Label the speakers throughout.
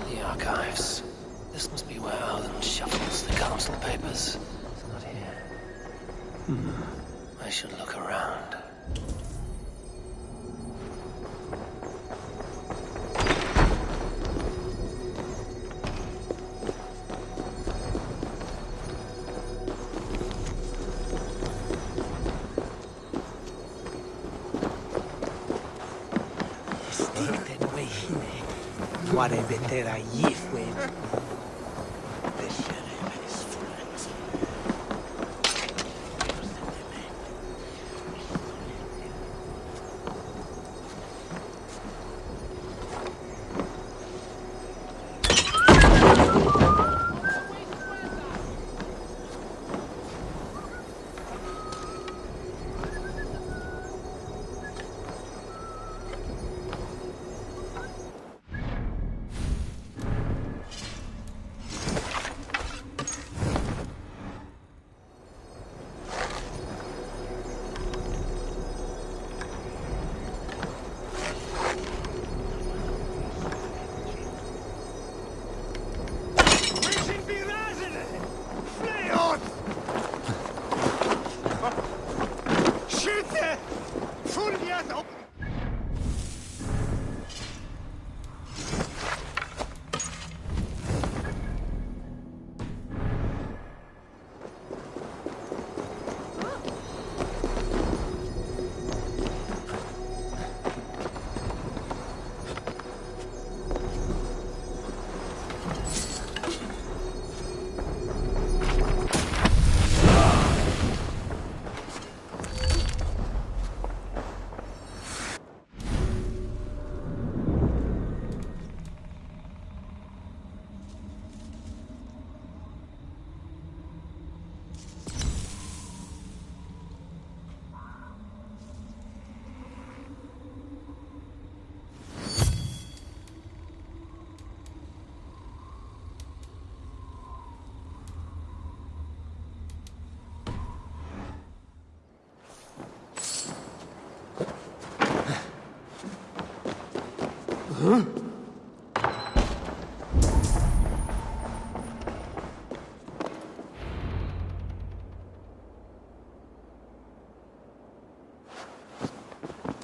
Speaker 1: The archives. This must be where Alan shuffles the council papers. It's not here. I should look around.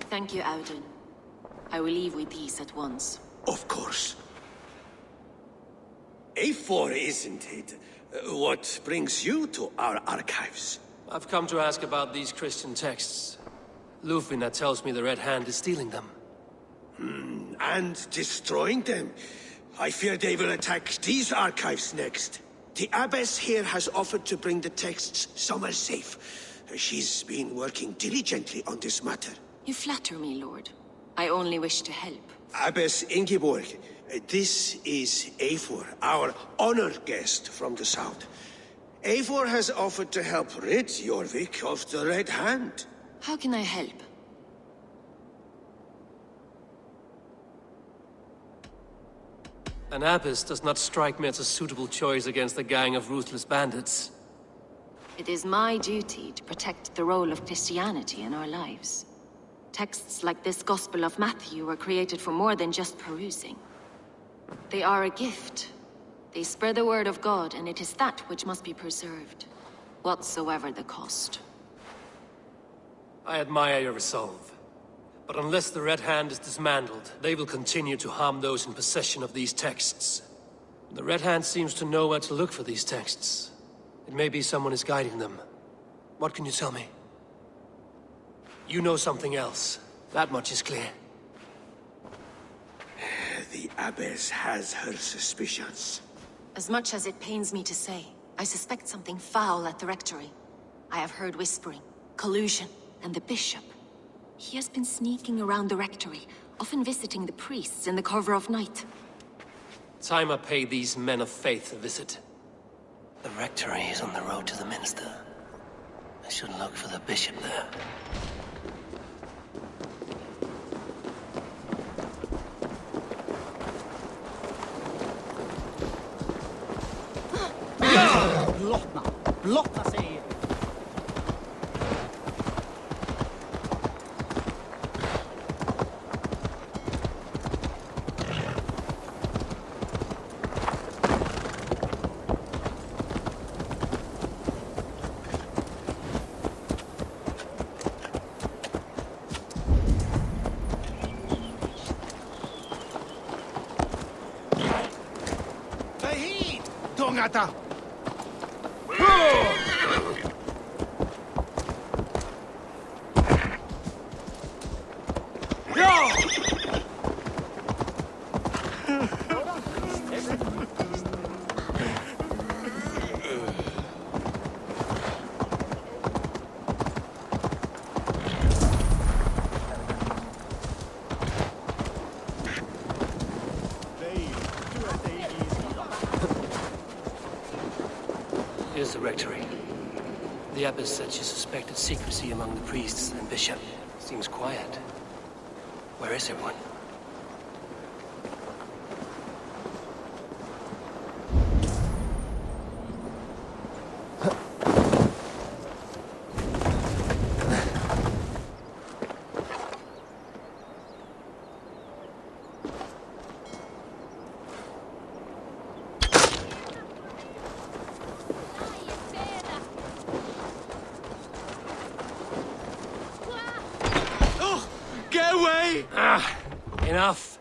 Speaker 2: Thank you, Auden. I will leave with these at once.
Speaker 3: Of course. A4, isn't it? What brings you to our archives?
Speaker 1: I've come to ask about these Christian texts. Lufina tells me the Red Hand is stealing them.
Speaker 3: And destroying them. I fear they will attack these archives next. The Abbess here has offered to bring the texts somewhere safe. She's been working diligently on this matter.
Speaker 2: You flatter me, Lord. I only wish to help.
Speaker 3: Abbess Ingeborg, this is A4, our honored guest from the south. A4 has offered to help rid Jorvik of the Red Hand.
Speaker 2: How can I help?
Speaker 1: An abbess does not strike me as a suitable choice against a gang of ruthless bandits.
Speaker 2: It is my duty to protect the role of Christianity in our lives. Texts like this Gospel of Matthew were created for more than just perusing. They are a gift. They spread the word of God, and it is that which must be preserved, whatsoever the cost.
Speaker 1: I admire your resolve. But unless the Red Hand is dismantled, they will continue to harm those in possession of these texts. The Red Hand seems to know where to look for these texts. It may be someone is guiding them. What can you tell me? You know something else. That much is clear.
Speaker 3: The Abbess has her suspicions.
Speaker 2: As much as it pains me to say, I suspect something foul at the rectory. I have heard whispering, collusion, and the bishop. He has been sneaking around the rectory, often visiting the priests in the cover of night.
Speaker 1: Time I pay these men of faith a visit.
Speaker 4: The rectory is on the road to the minster. I
Speaker 1: should look for the bishop there.
Speaker 4: Blotta, säger jag.
Speaker 3: Tahid! Dongata!
Speaker 1: Here's the rectory. The abbess said she suspected secrecy among the priests and bishop. Seems quiet. Where is everyone?
Speaker 3: Get away!
Speaker 1: Enough!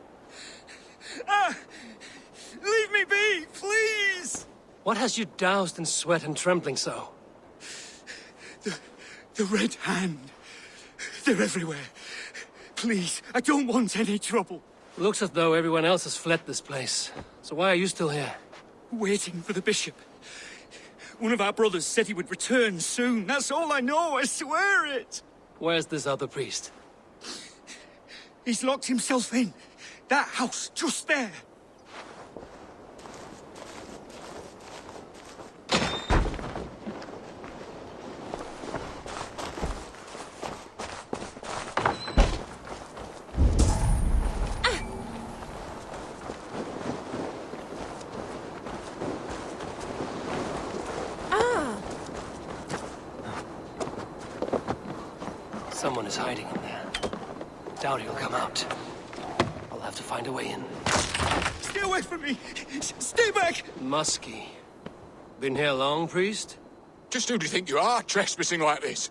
Speaker 3: Leave me be, please!
Speaker 1: What has you doused in sweat and trembling so?
Speaker 3: The Red Hand. They're everywhere. Please, I don't want any trouble.
Speaker 1: Looks as though everyone else has fled this place. So why are you still here?
Speaker 3: Waiting for the bishop. One of our brothers said he would return soon. That's all I know, I swear it!
Speaker 1: Where's this other priest?
Speaker 3: He's locked himself in. That house, just there.
Speaker 1: Someone is hiding in there. Doubt he'll come out. I'll have to find a way in.
Speaker 3: Stay away from me! Stay back!
Speaker 1: Muskie. Been here long, priest?
Speaker 5: Just who do you think you are, trespassing like this?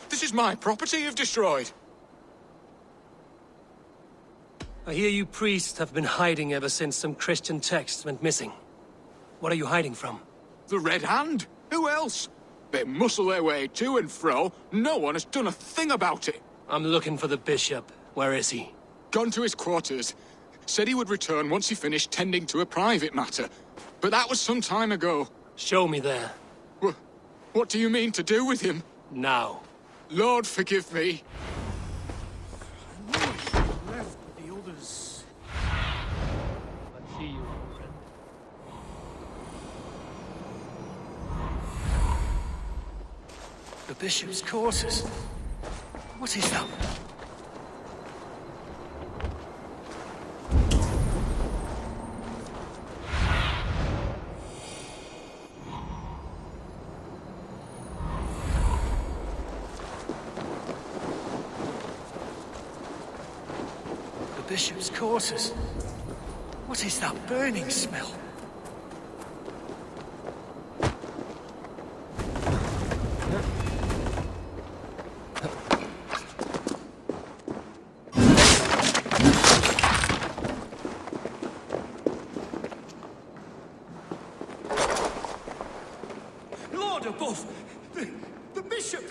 Speaker 5: This is my property you've destroyed.
Speaker 1: I hear you priests have been hiding ever since some Christian texts went missing. What are you hiding from?
Speaker 5: The Red Hand? Who else? They muscle their way to and fro. No one has done a thing about it.
Speaker 1: I'm looking for the bishop. Where is he?
Speaker 5: Gone to his quarters. Said he would return once he finished tending to a private matter. But that was some time ago.
Speaker 1: Show me there.
Speaker 5: What do you mean to do with him?
Speaker 1: Now.
Speaker 5: Lord, forgive me.
Speaker 3: Left with the others.
Speaker 1: I see you, friend. The bishop's quarters. What is that? The bishop's quarters. What is that burning smell?
Speaker 3: Lord above! The bishop!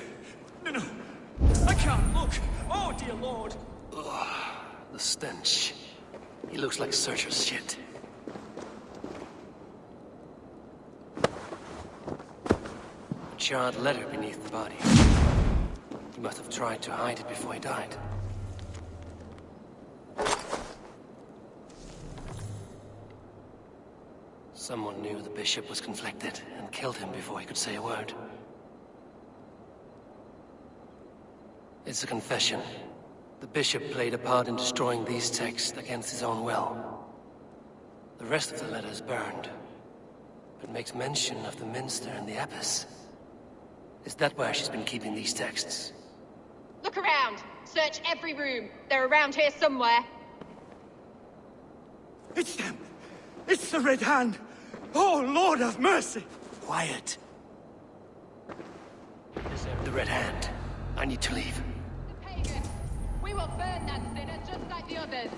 Speaker 3: No. I can't look! Oh, dear Lord!
Speaker 1: The stench. He looks like Searcher's shit. A charred letter beneath the body. He must have tried to hide it before he died. Someone knew the bishop was conflicted and killed him before he could say a word. It's a confession. The bishop played a part in destroying these texts against his own will. The rest of the letter is burned, but makes mention of the minster and the abbess. Is that where she's been keeping these texts?
Speaker 4: Look around. Search every room. They're around here somewhere.
Speaker 3: It's them! It's the Red Hand! Oh, Lord have mercy! Quiet.
Speaker 1: The Red Hand. I need to leave.
Speaker 4: The pagan. We will burn that sinner just like the others.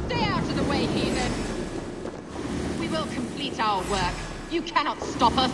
Speaker 4: Stay out of the way, heathen. We will complete our work. You cannot stop us.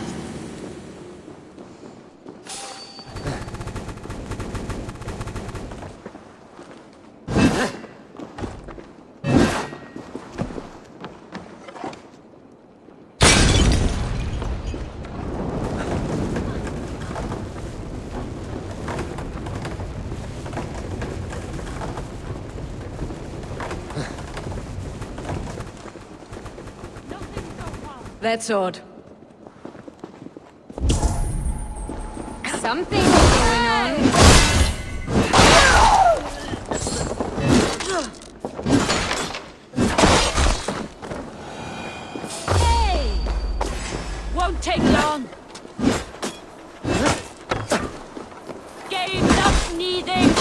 Speaker 6: That's odd. Something's going on. Hey! Won't take long. Game's up, sneezing.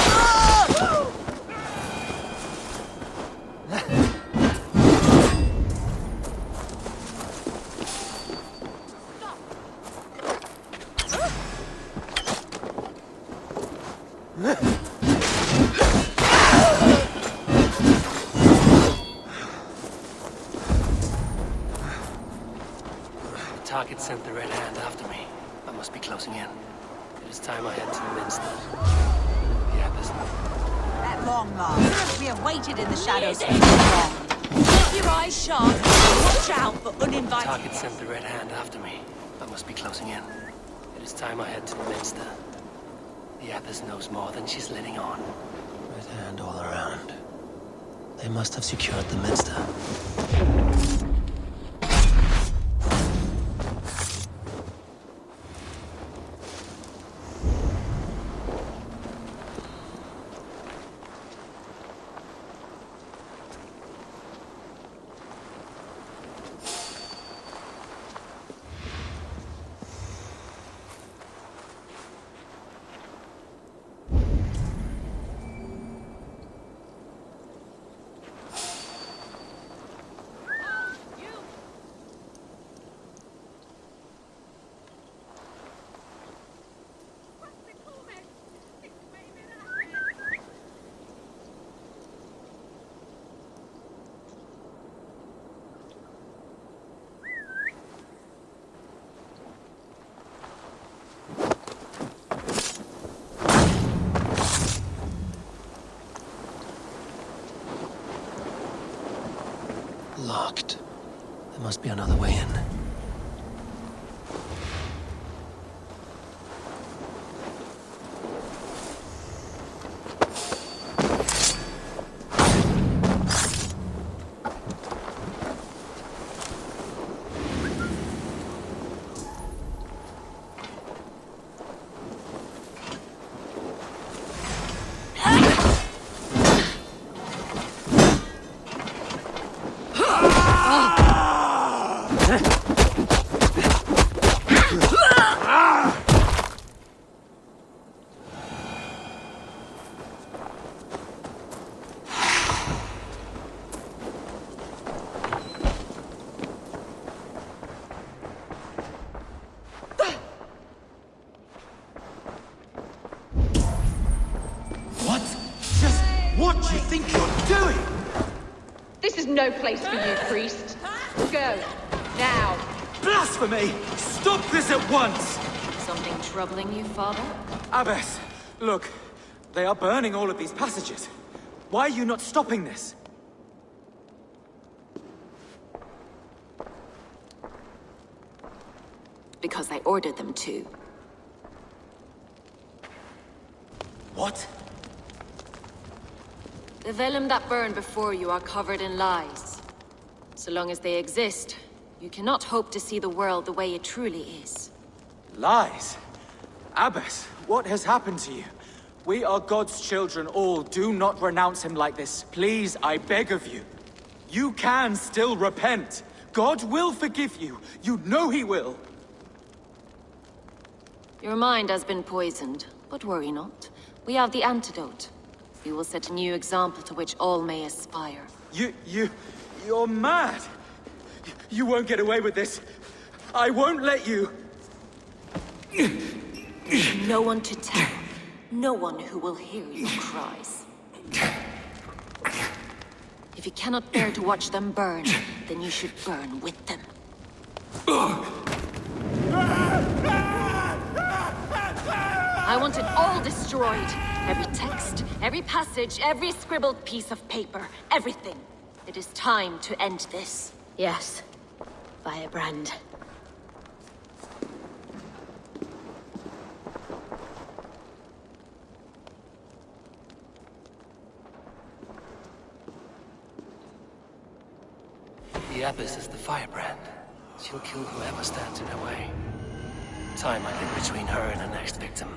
Speaker 1: Target sent the Red Hand after me. I must be closing in. It is time I head to the minster. The abbess.
Speaker 7: At long last, we have waited in the shadows for too long. Keep your eyes sharp and watch out for uninvited...
Speaker 1: Target sent the Red Hand after me. I must be closing in. It is time I head to the minster. The abbess knows more than she's letting on. Red Hand all around. They must have secured the minster. Locked. There must be another way in.
Speaker 3: What do you think you're doing?
Speaker 4: This is no place for you, priest. Go. Now.
Speaker 3: Blasphemy! Stop this at once!
Speaker 2: Something troubling you, Father?
Speaker 8: Abbess, look. They are burning all of these passages. Why are you not stopping this?
Speaker 2: Because I ordered them to.
Speaker 8: What?
Speaker 2: The vellum that burn before you are covered in lies. So long as they exist, You cannot hope to see the world the way it truly is.
Speaker 8: Lies? Abbess, what has happened to you? We are God's children all. Do not renounce him like this. Please, I beg of you. You can still repent. God will forgive you. You know he will.
Speaker 2: Your mind has been poisoned, but worry not. We have the antidote. We will set a new example to which all may aspire.
Speaker 8: You're mad. You won't get away with this. I won't let you.
Speaker 2: No one to tell. No one who will hear your cries. If you cannot bear to watch them burn, then you should burn with them. I want it all destroyed. Every text, every passage, every scribbled piece of paper, everything. It is time to end this.
Speaker 6: Yes. Firebrand.
Speaker 1: The Abyss is the firebrand. She'll kill whoever stands in her way. Time might get between her and her next victim.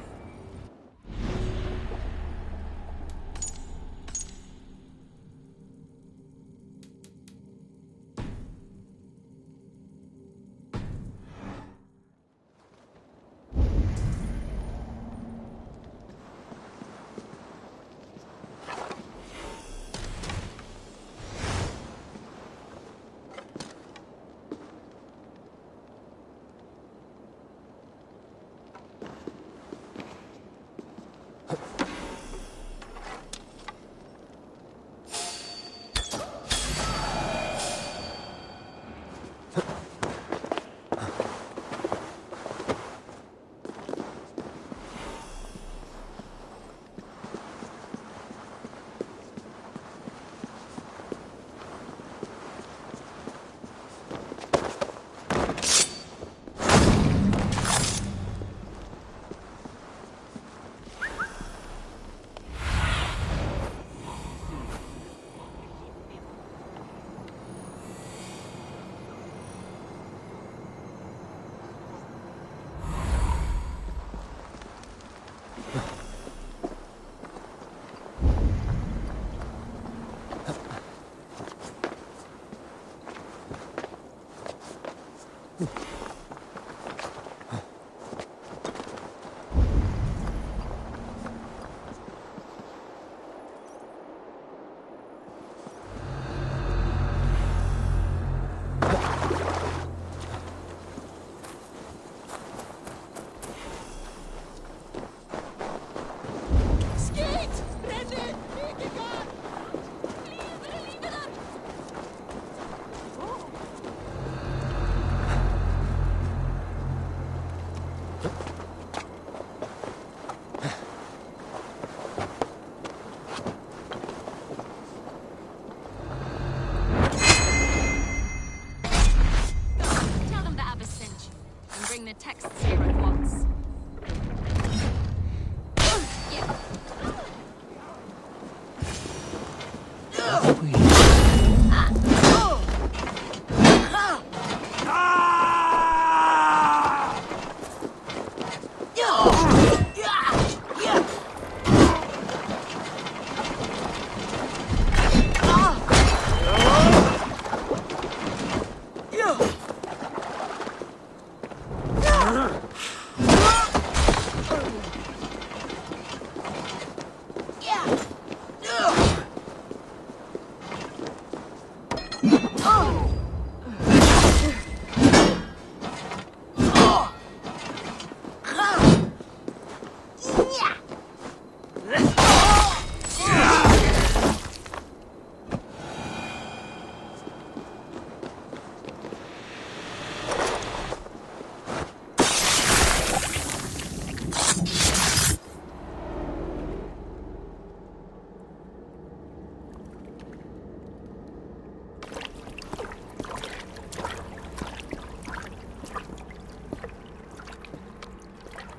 Speaker 2: The texts here at once.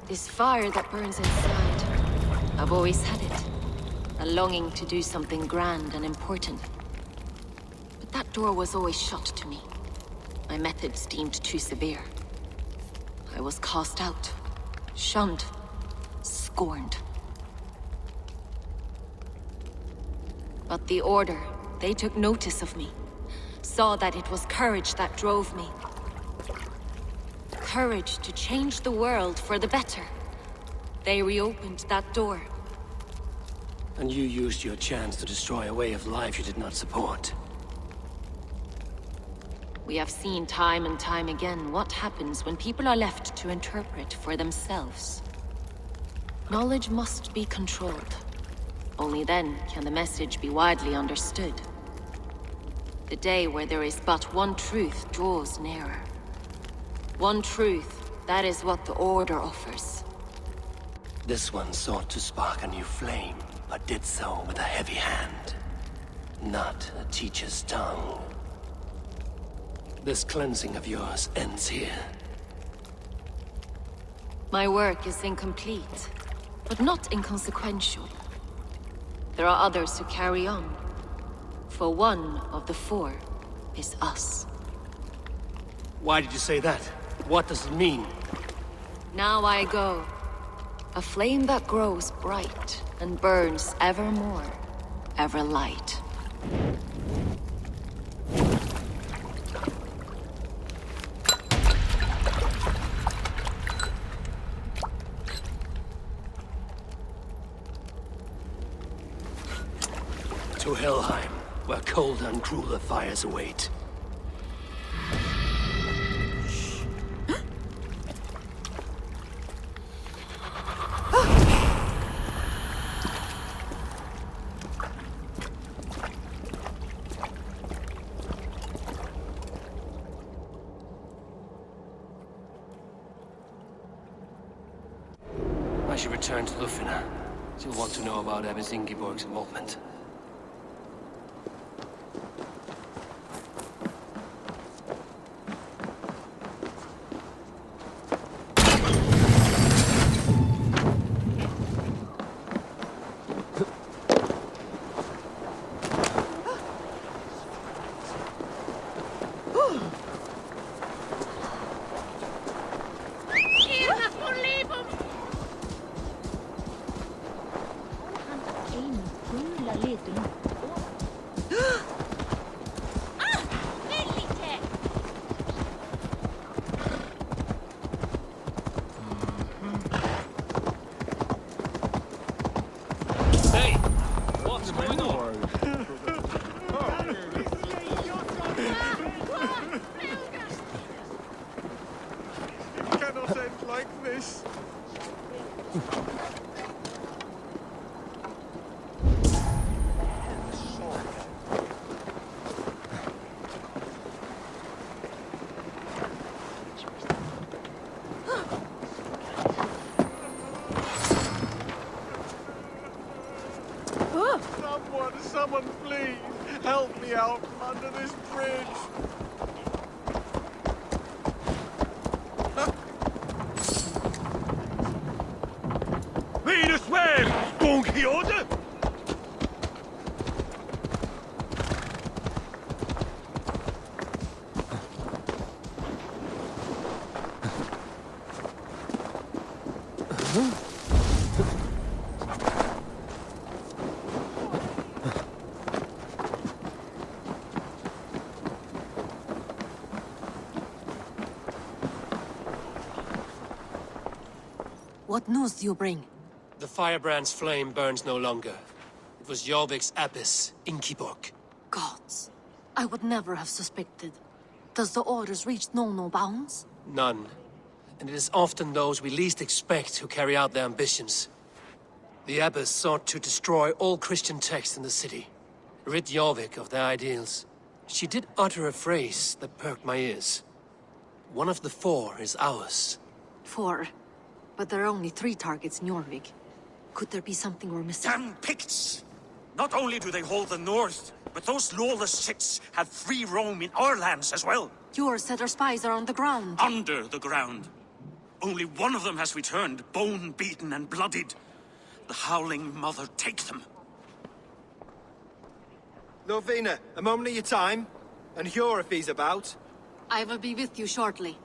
Speaker 2: This fire that burns inside, I've always had it. A longing to do something grand and important. But that door was always shut to me. my methods deemed too severe. I was cast out, shunned, scorned. But the Order, they took notice of me, saw that it was courage that drove me. Courage to change the world for the better. They reopened that door.
Speaker 1: And you used your chance to destroy a way of life you did not support.
Speaker 2: We have seen time and time again what happens when people are left to interpret for themselves. Knowledge must be controlled. Only then can the message be widely understood. The day where there is but one truth draws nearer. One truth, that is what the Order offers.
Speaker 1: This one sought to spark a new flame, but did so with a heavy hand. Not a teacher's tongue. This cleansing of yours ends here.
Speaker 2: My work is incomplete, but not inconsequential. There are others who carry on. For one of the four is us.
Speaker 1: Why did you say that? What does it mean?
Speaker 2: Now I go. A flame that grows bright and burns ever more, ever light.
Speaker 1: To Helheim, where colder and crueler fires await. I should return to Lufina. She'll want to know about Abbess Ingeborg's involvement. Hey! What's going on?
Speaker 5: It cannot end like this. Someone please, help me out from under this bridge.
Speaker 3: Minus where? Donkey order?
Speaker 6: What news do you bring?
Speaker 1: The firebrand's flame burns no longer. It was Jorvik's abbess, Ingeborg.
Speaker 6: Gods. I would never have suspected. Does the orders reach no bounds?
Speaker 1: None. And it is often those we least expect who carry out their ambitions. The abbess sought to destroy all Christian texts in the city, rid Jorvik of their ideals. She did utter a phrase that perked my ears. One of the four is ours.
Speaker 6: 4. But there are only 3 targets in Jorvik. Could there be something we're missing?
Speaker 9: Damn Picts! Not only do they hold the north, but those lawless shits have free roam in our lands as well.
Speaker 6: Yours said our spies are on the ground.
Speaker 9: Under the ground. Only one of them has returned, bone-beaten and bloodied. The Howling Mother take them.
Speaker 8: Lovina, a moment of your time. And Hjor if he's about.
Speaker 6: I will be with you shortly.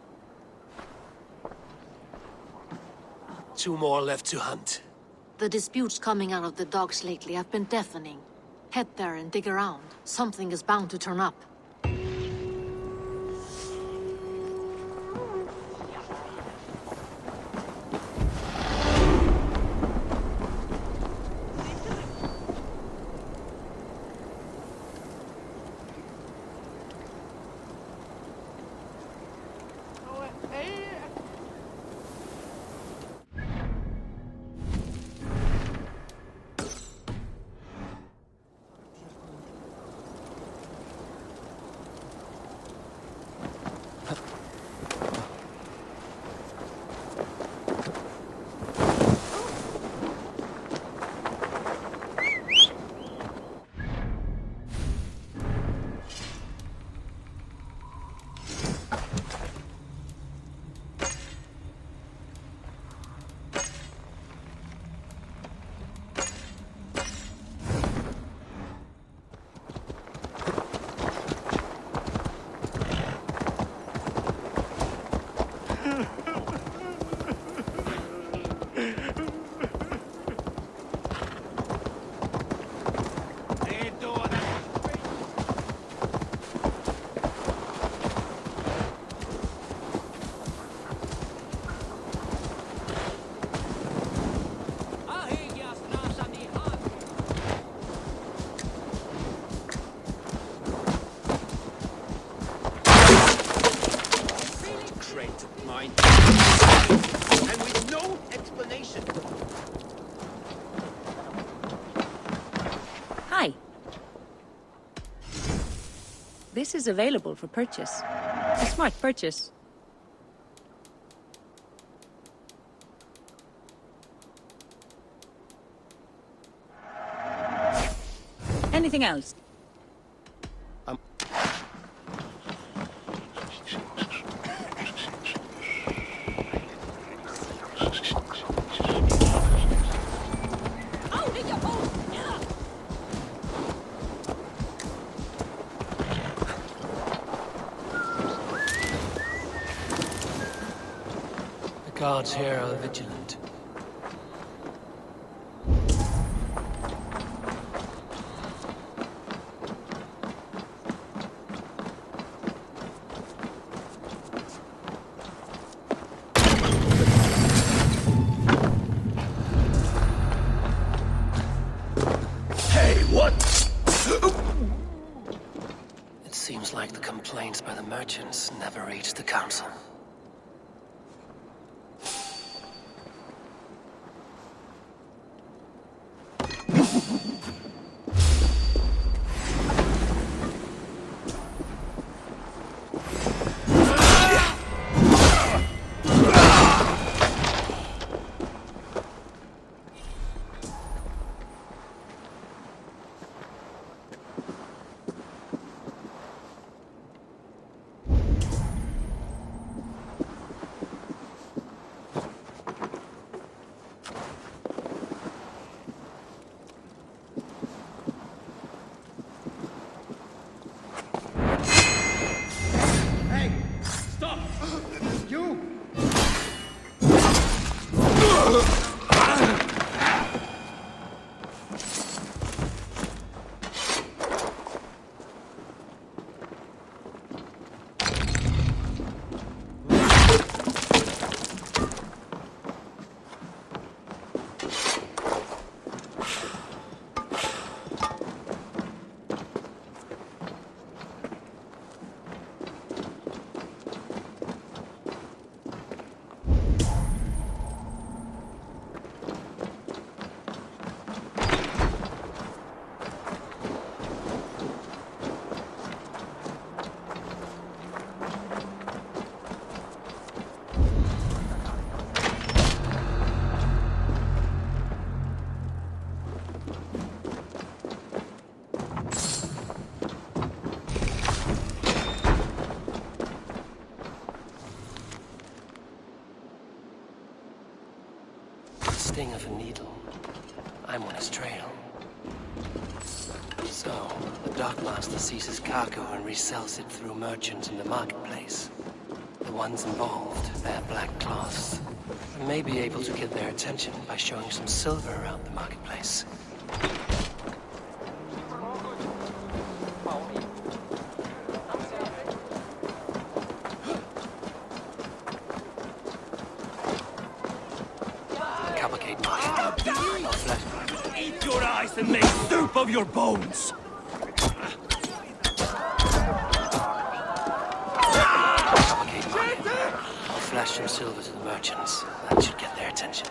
Speaker 1: 2 more left to hunt.
Speaker 6: The disputes coming out of the docks lately have been deafening. Head there and dig around. Something is bound to turn up.
Speaker 3: And with no explanation.
Speaker 10: Hi. This is available for purchase. A smart purchase. Anything else?
Speaker 1: The guards here are vigilant. It seems like the complaints by the merchants never reached the council. Sting of a needle. I'm on his trail. So, the Dockmaster seizes cargo and resells it through merchants in the marketplace. The ones involved bear black cloths. I may be able to get their attention by showing some silver around the marketplace. Cavalcade market. No flesh.
Speaker 9: Eat your eyes and make soup of your bones!
Speaker 1: I'll flash some silver to the merchants. That should get their attention.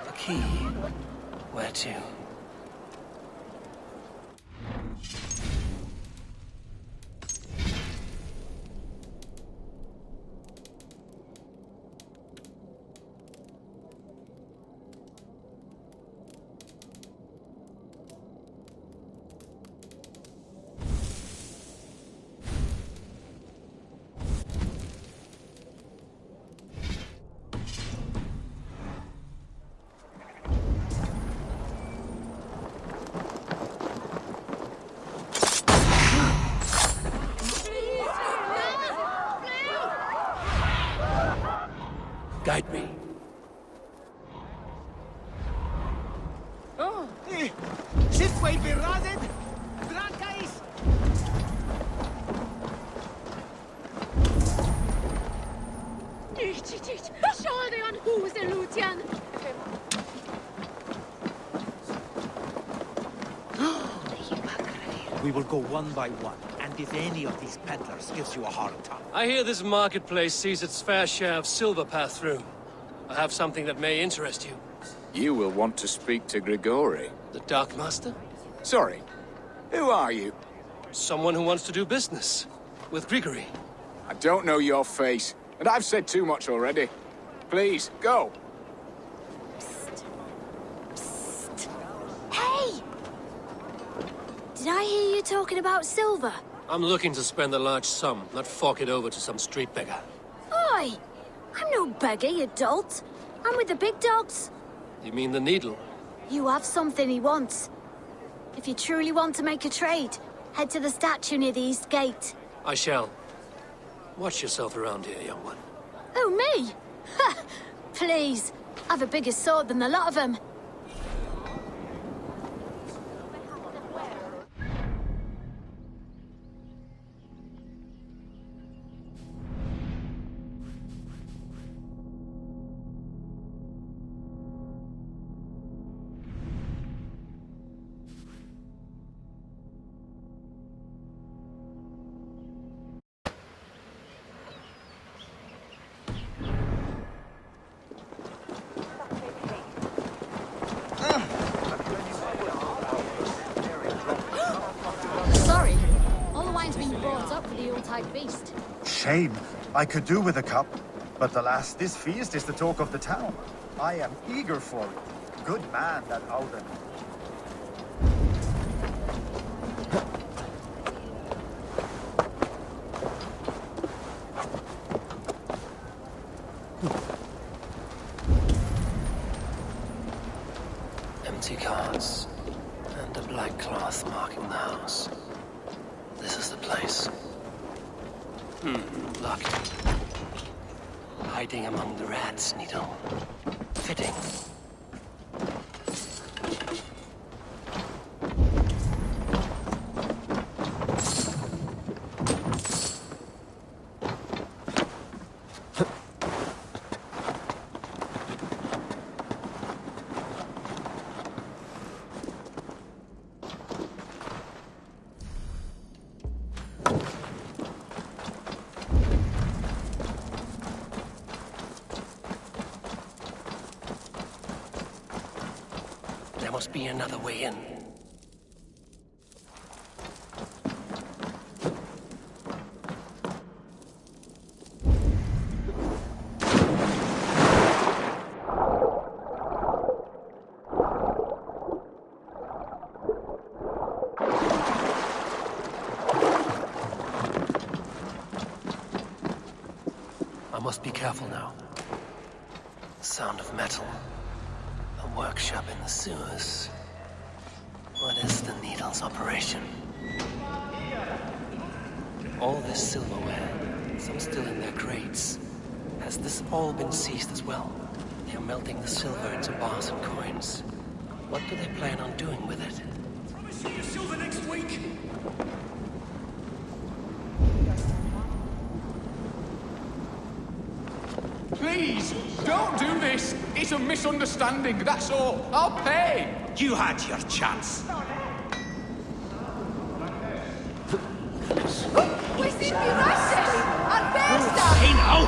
Speaker 1: The key? Where to? Guide me.
Speaker 3: Oh, this way be rated. Drankais.
Speaker 6: Nicht. Schau dir an Huse, Lucian.
Speaker 11: We will go one by one, and if any of these peddlers gives you a hard time...
Speaker 1: I hear this marketplace sees its fair share of silver pass through. I have something that may interest you.
Speaker 5: You will want to speak to Grigori.
Speaker 1: The Dark Master?
Speaker 5: Sorry, who are you?
Speaker 1: Someone who wants to do business. With Grigori.
Speaker 5: I don't know your face, and I've said too much already. Please, go.
Speaker 6: Hey! Did I hear you talking about silver?
Speaker 1: I'm looking to spend a large sum, not fork it over to some street beggar.
Speaker 6: Oi! I'm no beggar, you dolt. I'm with the big dogs.
Speaker 1: You mean the needle?
Speaker 6: You have something he wants. If you truly want to make a trade, head to the statue near the East Gate.
Speaker 1: I shall. Watch yourself around here, young one.
Speaker 6: Oh, me? Ha! Please. I've a bigger sword than the lot of them. Sorry. All the wine's been brought up for the Yuletide feast.
Speaker 12: Shame. I could do with a cup. But alas, this feast is the talk of the town. I am eager for it. Good man, that Alden.
Speaker 1: Empty carts. And a black cloth marking the house. This is the place. Locked. Hiding among the rats, Needle. Fitting. There must be another way in. I must be careful now. The sound of metal. A workshop in the sewers. What is the Needle's operation? All this silverware, some still in their crates. Has this all been seized as well? They are melting the silver into bars and coins. What do they plan on doing with it?
Speaker 3: Promise you silver next week.
Speaker 5: Please, don't do this! It's a misunderstanding, that's all. I'll pay!
Speaker 11: You had your chance.
Speaker 4: We sind die Russen! An Bester!
Speaker 11: Hey now!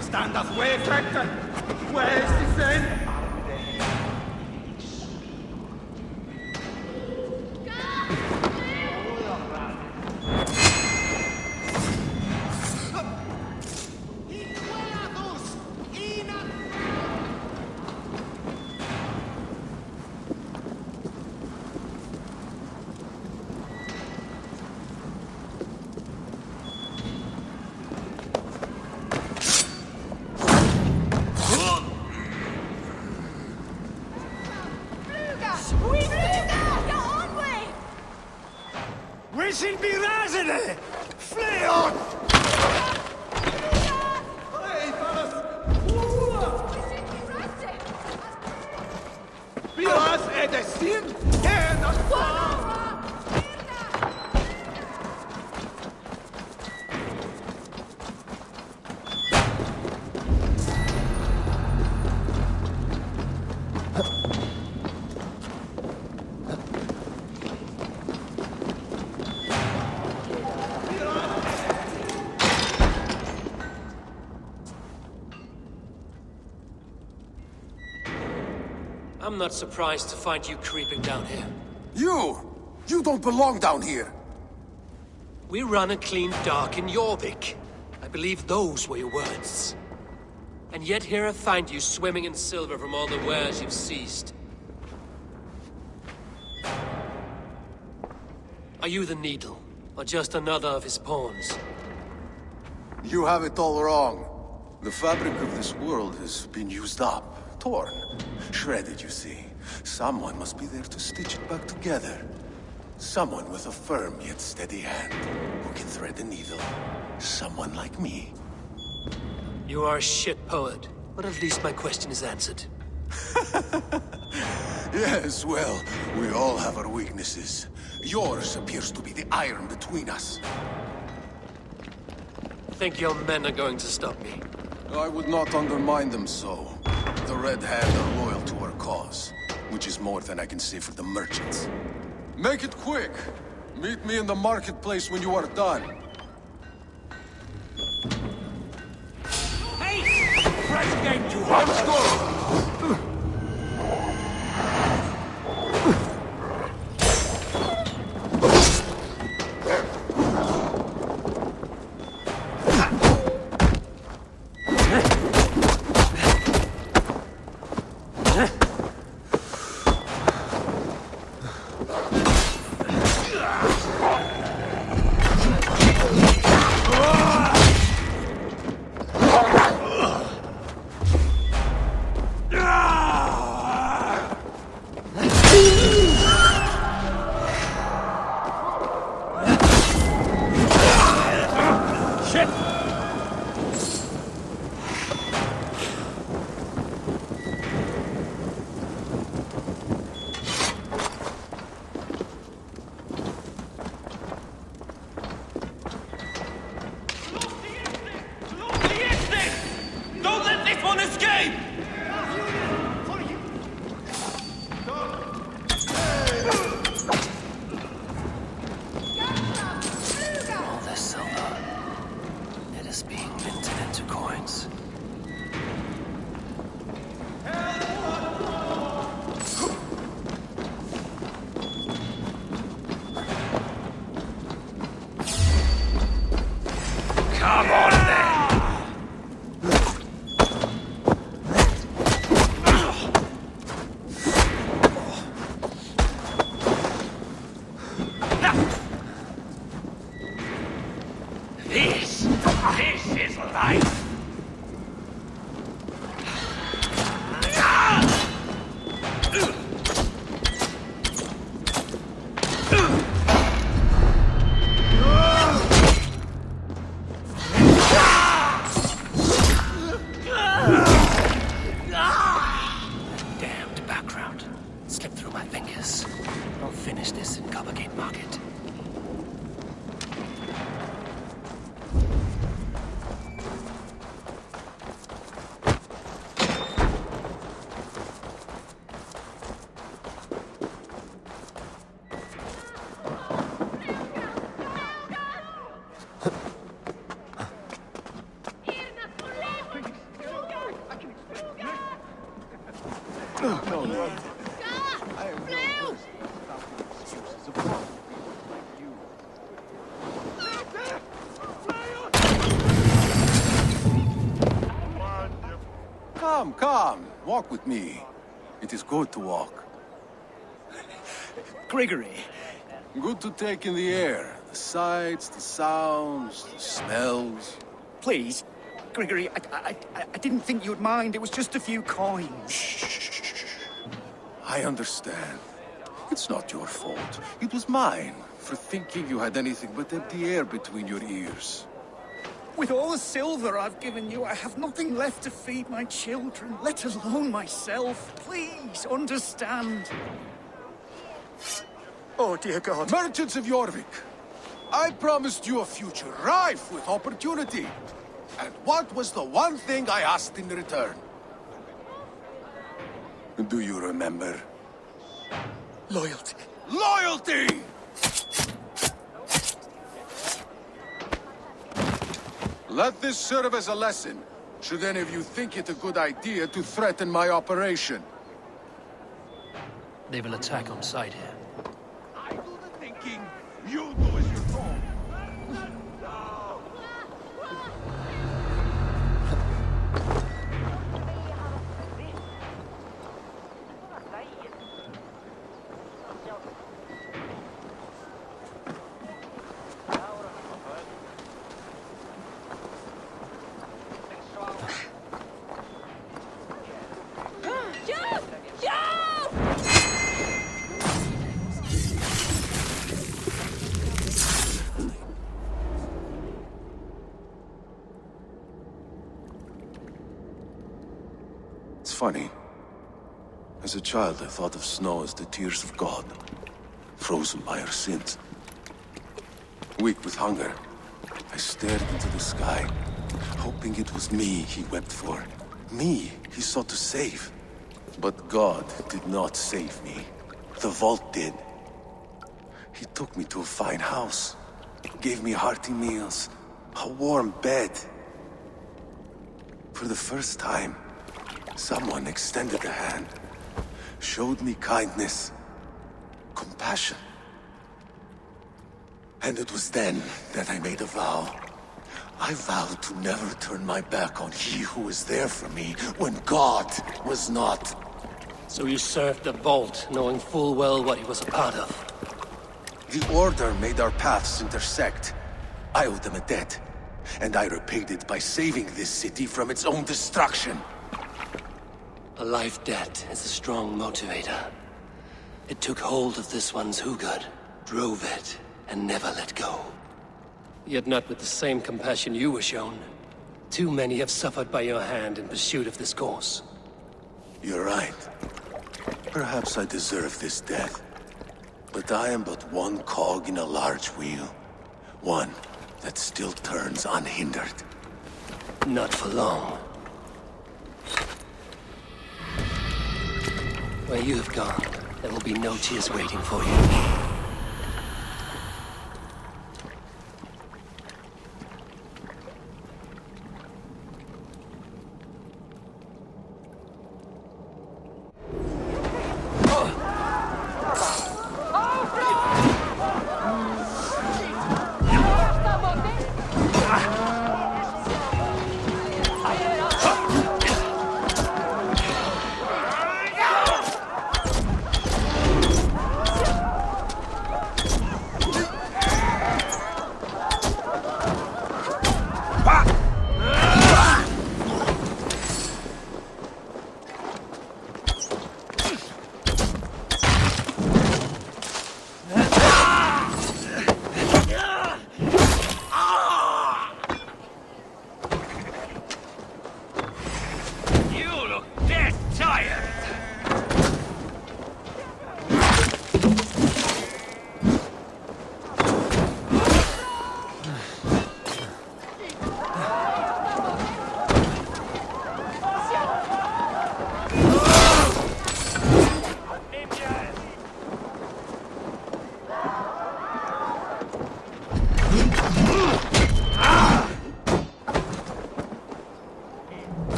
Speaker 3: Stand das way, Captain! Where's the Zen? Wir sind die Rasende! Flee on! Hey, fellas! Wir hast es sind!
Speaker 1: I'm not surprised to find you creeping down here.
Speaker 13: You don't belong down here!
Speaker 1: We run a clean dock in Jorvik. I believe those were your words. And yet here I find you swimming in silver from all the wares you've seized. Are you the Needle, or just another of his pawns?
Speaker 13: You have it all wrong. The fabric of this world has been used up, torn, shredded, you see. Someone must be there to stitch it back together. Someone with a firm yet steady hand, who can thread the needle. Someone like me.
Speaker 1: You are a shit poet, but at least my question is answered.
Speaker 13: Yes, well, we all have our weaknesses. Yours appears to be the iron between us.
Speaker 1: Think your men are going to stop me?
Speaker 13: I would not undermine them so. The Red Hand are loyal to our cause, which is more than I can say for the merchants. Make it quick! Meet me in the marketplace when you are done.
Speaker 11: Hey! Fresh game to let's go!
Speaker 9: This is life!
Speaker 1: Damned background. Slipped through my fingers. I'll finish this in Coppergate Market.
Speaker 13: Come, walk with me. It is good to walk.
Speaker 11: Gregory.
Speaker 13: Good to take in the air. The sights, the sounds, the smells.
Speaker 11: Please, Gregory, I didn't think you'd mind. It was just a few coins.
Speaker 13: Shh. I understand. It's not your fault. It was mine for thinking you had anything but empty air between your ears.
Speaker 11: With all the silver I've given you, I have nothing left to feed my children, let alone myself. Please, understand. Oh, dear God.
Speaker 13: Merchants of Jorvik, I promised you a future rife with opportunity. And what was the one thing I asked in return? Do you remember?
Speaker 11: Loyalty.
Speaker 13: Loyalty! Let this serve as a lesson, should any of you think it a good idea to threaten my operation.
Speaker 1: They will attack on sight here.
Speaker 11: I do the thinking, you do as you're told.
Speaker 13: It's funny. As a child, I thought of snow as the tears of God, frozen by our sins. Weak with hunger, I stared into the sky, hoping it was me he wept for. Me he sought to save. But God did not save me. The vault did. He took me to a fine house, gave me hearty meals, a warm bed. For the first time, someone extended a hand, showed me kindness, compassion. And it was then that I made a vow. I vowed to never turn my back on he who was there for me when God was not.
Speaker 1: So you served the Vault, knowing full well what he was a part of.
Speaker 13: The Order made our paths intersect. I owed them a debt, and I repaid it by saving this city from its own destruction.
Speaker 1: A life debt is a strong motivator. It took hold of this one's Hugad, drove it, and never let go. Yet not with the same compassion you were shown. Too many have suffered by your hand in pursuit of this course.
Speaker 13: You're right. Perhaps I deserve this death. But I am but one cog in a large wheel. One that still turns unhindered.
Speaker 1: Not for long. Where you have gone, there will be no tears waiting for you.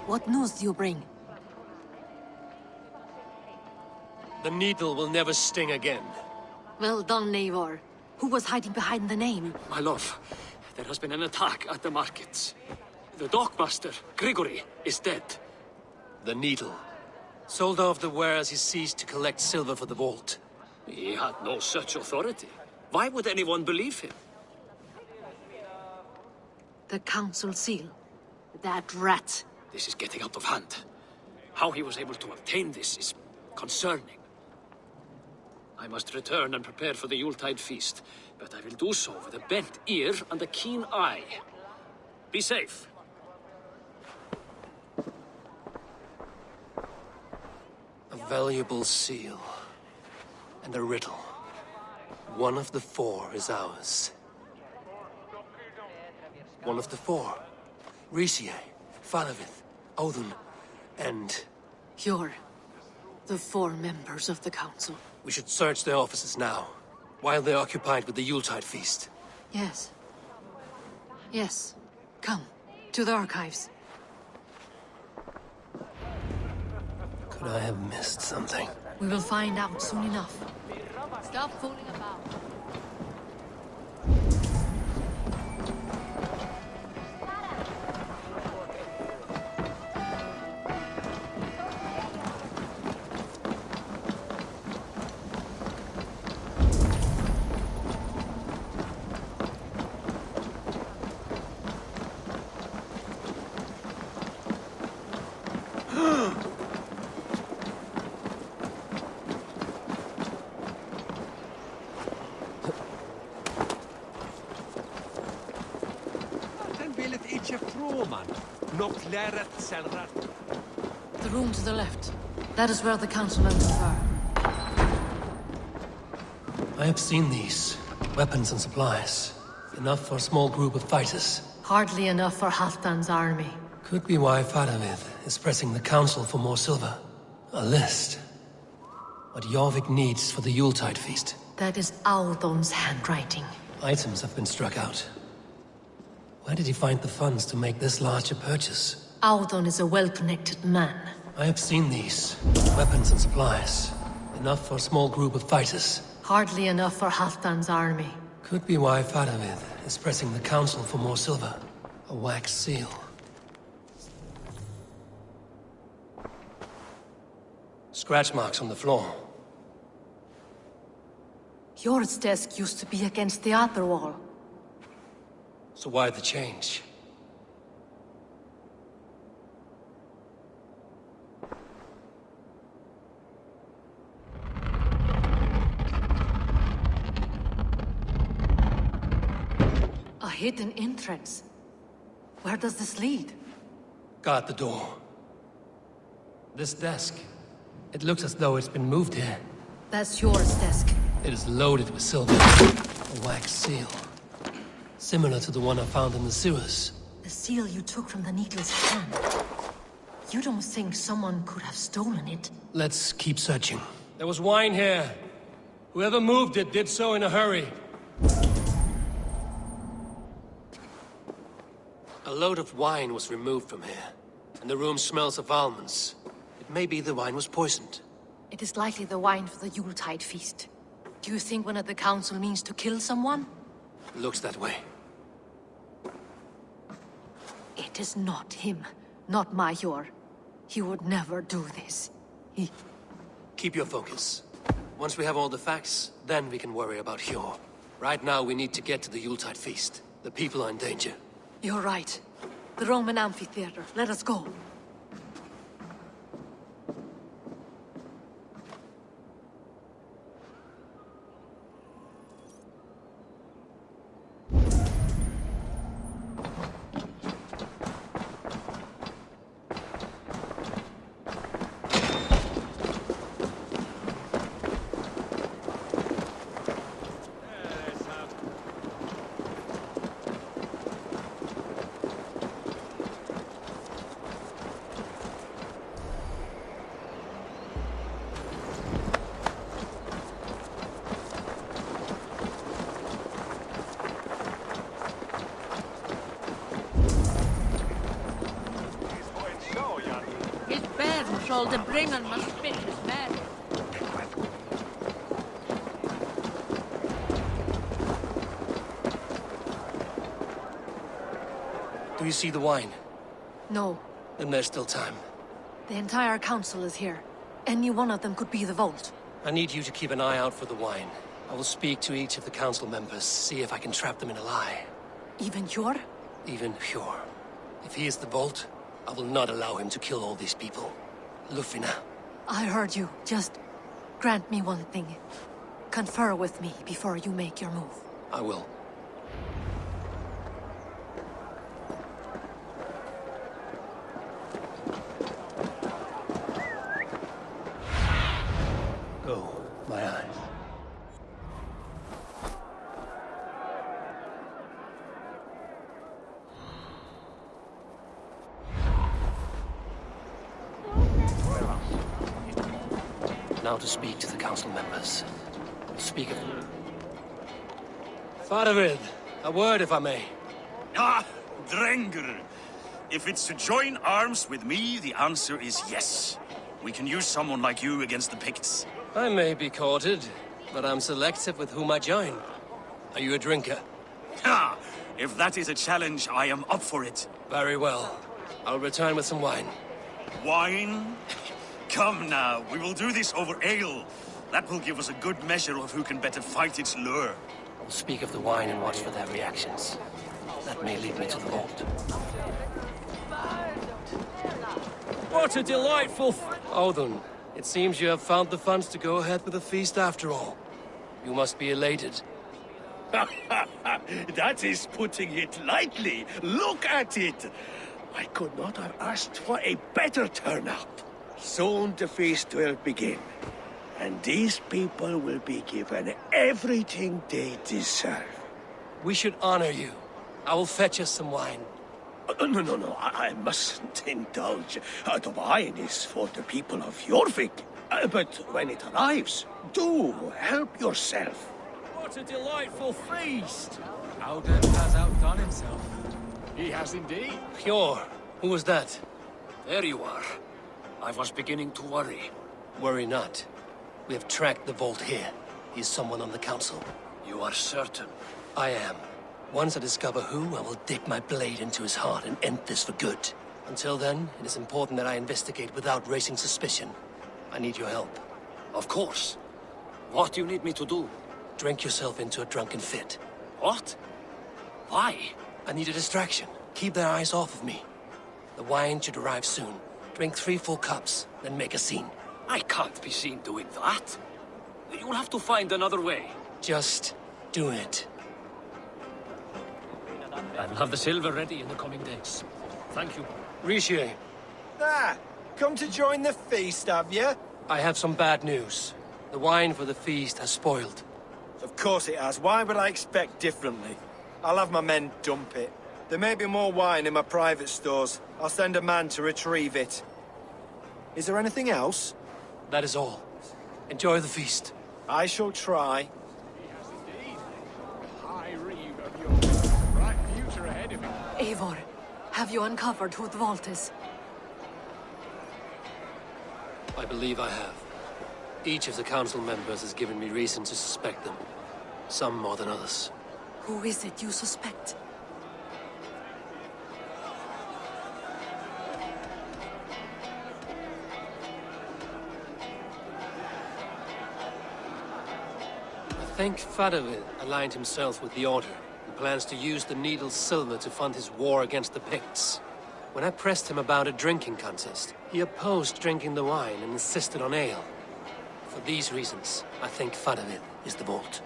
Speaker 6: What news do you bring?
Speaker 1: The needle will never sting again.
Speaker 6: Well done, Eivor. Who was hiding behind the name?
Speaker 14: My love, there has been an attack at the markets. The dockmaster, Grigory, is dead.
Speaker 1: The needle. Sold off the wares he seized to collect silver for the vault.
Speaker 14: He had no such authority. Why would anyone believe him?
Speaker 6: The council seal. That rat.
Speaker 14: This is getting out of hand. How he was able to obtain this is concerning. I must return and prepare for the Yuletide feast, but I will do so with a bent ear and a keen eye. Be safe.
Speaker 1: A valuable seal. And a riddle. One of the four is ours. One of the four. Risie, Falavith, Odin, and...
Speaker 6: You're the four members of the council.
Speaker 1: We should search their offices now, while they're occupied with the Yuletide feast.
Speaker 6: Yes. Yes. Come, to the archives.
Speaker 1: Could I have missed something?
Speaker 6: We will find out soon enough. Stop fooling about. The room to the left. That is where the council members are.
Speaker 1: I have seen these. Weapons and supplies. Enough for a small group of fighters.
Speaker 6: Hardly enough for Halfdan's army.
Speaker 1: Could be why Faravith is pressing the council for more silver. A list. What Jorvik needs for the Yuletide feast.
Speaker 6: That is Audon's handwriting.
Speaker 1: Items have been struck out. Where did he find the funds to make this large a purchase?
Speaker 6: Audon is a well-connected man.
Speaker 1: I have seen these. Weapons and supplies. Enough for a small group of fighters.
Speaker 6: Hardly enough for Halfdan's army.
Speaker 1: Could be why Faravith is pressing the council for more silver. A wax seal. Scratch marks on the floor.
Speaker 6: Yours desk used to be against the other wall.
Speaker 1: So why the change?
Speaker 6: A hidden entrance. Where does this lead?
Speaker 1: Guard the door. This desk. It looks as though it's been moved here.
Speaker 6: That's yours desk.
Speaker 1: It is loaded with silver. A wax seal. Similar to the one I found in the sewers.
Speaker 6: The seal you took from the Needle's hand. You don't think someone could have stolen it?
Speaker 1: Let's keep searching. There was wine here. Whoever moved it did so in a hurry. A load of wine was removed from here, and the room smells of almonds. It may be the wine was poisoned.
Speaker 6: It is likely the wine for the Yuletide feast. Do you think one of the council means to kill someone?
Speaker 1: Looks that way.
Speaker 6: It is not him, not Major. He would never do this. He...
Speaker 1: Keep your focus. Once we have all the facts, then we can worry about Hjor. Right now, we need to get to the Yuletide feast. The people are in danger.
Speaker 6: You're right. The Roman amphitheater. Let us go.
Speaker 7: His bear shall the bringer must fit his man.
Speaker 1: Do you see the wine?
Speaker 6: No.
Speaker 1: Then there's still time.
Speaker 6: The entire council is here. Any one of them could be the vault.
Speaker 1: I need you to keep an eye out for the wine. I will speak to each of the council members, see if I can trap them in a lie.
Speaker 6: Even Hjor?
Speaker 1: Even Hjor. If he is the vault, I will not allow him to kill all these people. Lufina.
Speaker 6: I heard you. Just grant me one thing. Confer with me before you make your move.
Speaker 1: I will. Go, my eyes. Now to speak to the council members. Speak of... Faravid, a word if I may.
Speaker 9: Ah, Drenger. If it's to join arms with me, the answer is yes. We can use someone like you against the Picts.
Speaker 1: I may be courted, but I'm selective with whom I join. Are you a drinker?
Speaker 9: Ha! If that is a challenge, I am up for it.
Speaker 1: Very well. I'll return with some wine.
Speaker 9: Wine? Come now, we will do this over ale. That will give us a good measure of who can better fight its lure.
Speaker 1: I'll speak of the wine and watch for their reactions. That may lead me to the vault.
Speaker 11: What a delightful...
Speaker 1: Odin, it seems you have found the funds to go ahead with the feast after all. You must be elated.
Speaker 3: That is putting it lightly. Look at it. I could not have asked for a better turnout. Soon the feast will begin. And these people will be given everything they deserve.
Speaker 1: We should honor you. I will fetch us some wine.
Speaker 3: No, I mustn't indulge. The wine is for the people of Jorvik. But when it arrives, do help yourself.
Speaker 11: What a delightful feast!
Speaker 8: Alden has outdone himself.
Speaker 5: He has indeed.
Speaker 1: Hjor, who was that?
Speaker 14: There you are. I was beginning to worry.
Speaker 1: Worry not. We have tracked the vault here. He's someone on the council.
Speaker 14: You are certain?
Speaker 1: I am. Once I discover who, I will dig my blade into his heart and end this for good. Until then, it is important that I investigate without raising suspicion. I need your help.
Speaker 14: Of course. What do you need me to do?
Speaker 1: Drink yourself into a drunken fit.
Speaker 14: What? Why?
Speaker 1: I need a distraction. Keep their eyes off of me. The wine should arrive soon. Drink 3 full cups, then make a scene.
Speaker 14: I can't be seen doing that. You'll have to find another way.
Speaker 1: Just do it.
Speaker 14: I'll have the silver ready in the coming days. Thank you.
Speaker 1: Rishi,
Speaker 15: Ah, come to join the feast, have you?
Speaker 1: I have some bad news. The wine for the feast has spoiled.
Speaker 15: Of course it has. Why would I expect differently? I'll have my men dump it. There may be more wine in my private stores. I'll send a man to retrieve it. Is there anything else?
Speaker 1: That is all. Enjoy the feast.
Speaker 15: I shall try.
Speaker 6: Eivor, have you uncovered who the vault is?
Speaker 1: I believe I have. Each of the council members has given me reason to suspect them. Some more than others.
Speaker 6: Who is it you suspect?
Speaker 1: I think Fadavid aligned himself with the Order and plans to use the Needle's silver to fund his war against the Picts. When I pressed him about a drinking contest, he opposed drinking the wine and insisted on ale. For these reasons, I think Fadavid is the vault.